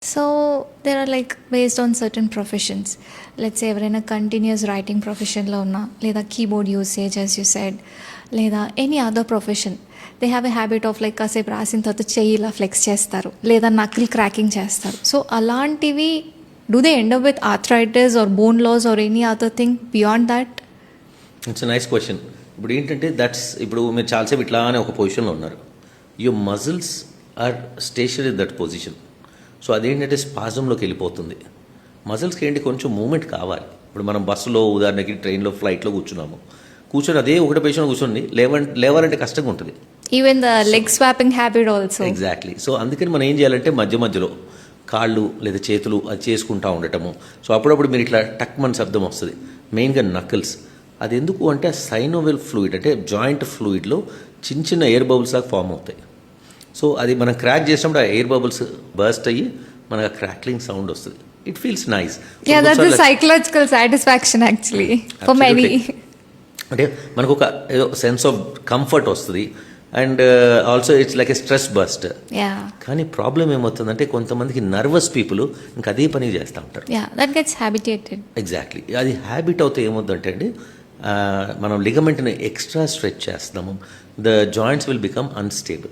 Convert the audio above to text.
So there are like based on certain professions. Let's say ఎవరైనా continuous writing ప్రొఫెషన్లో ఉన్నా లేదా keyboard usage as you said లేదా any other profession they have a habit of like కాసేపు రాసిన తర్వాత చెయ్యి ఇలా ఫ్లెక్స్ చేస్తారు లేదా నకిల్ క్రాకింగ్ చేస్తారు. సో అలాంటివి do they end up with arthritis or bone loss or any other thing beyond that? It's nice question. ఇప్పుడు ఏంటంటే ఇప్పుడు మీరు చాలాసేపు ఇట్లానే ఒక పొజిషన్లో ఉన్నారు. Your muscles are station in that position. So అదేంటంటే స్పాజంలోకి వెళ్ళిపోతుంది. మజిల్స్కి ఏంటి కొంచెం మూమెంట్ కావాలి. ఇప్పుడు మనం బస్సులో ఉదాహరణకి ట్రైన్లో ఫ్లైట్లో కూర్చొని అదే ఒకటి పొజిషన్ కూర్చొని లేవాలంటే కష్టంగా ఉంటుంది. Even the leg swapping habit also. Exactly. So అందుకని మనం ఏం చేయాలంటే మధ్యలో కాళ్ళు లేదా చేతులు అది చేసుకుంటూ ఉండటము. సో అప్పుడప్పుడు మీరు ఇట్లా టక్ మన శబ్దం వస్తుంది. మెయిన్గా నకిల్స్. అది ఎందుకు అంటే సైనోవెల్ ఫ్లూయిడ్ అంటే జాయింట్ ఫ్లూయిడ్లో చిన్న ఎయిర్ బబుల్స్ లాగా ఫామ్ అవుతాయి. సో అది మనం క్రాక్ చేసినప్పుడు ఆ ఎయిర్ బబుల్స్ బర్స్ట్ అయ్యి మనకు ఆ క్రాక్లింగ్ సౌండ్ వస్తుంది. It feels nice. Yeah, that's a psychological satisfaction actually for many. అంటే మనకు ఒక ఏదో సెన్స్ ఆఫ్ కంఫర్ట్ వస్తుంది and also it's like a stress bust. కానీ ప్రాబ్లం ఏమవుతుందంటే కొంతమందికి నర్వస్ పీపుల్ ఇంకా అదే పని చేస్తూ ఉంటారు. That gets habituated. ఎగ్జాక్ట్లీ. అది హ్యాబిట్ అవుతే ఏమవుతుందంటే అండి మనం లిగమెంట్ని ఎక్స్ట్రా స్ట్రెచ్ చేస్తున్నాము. The joints will become unstable.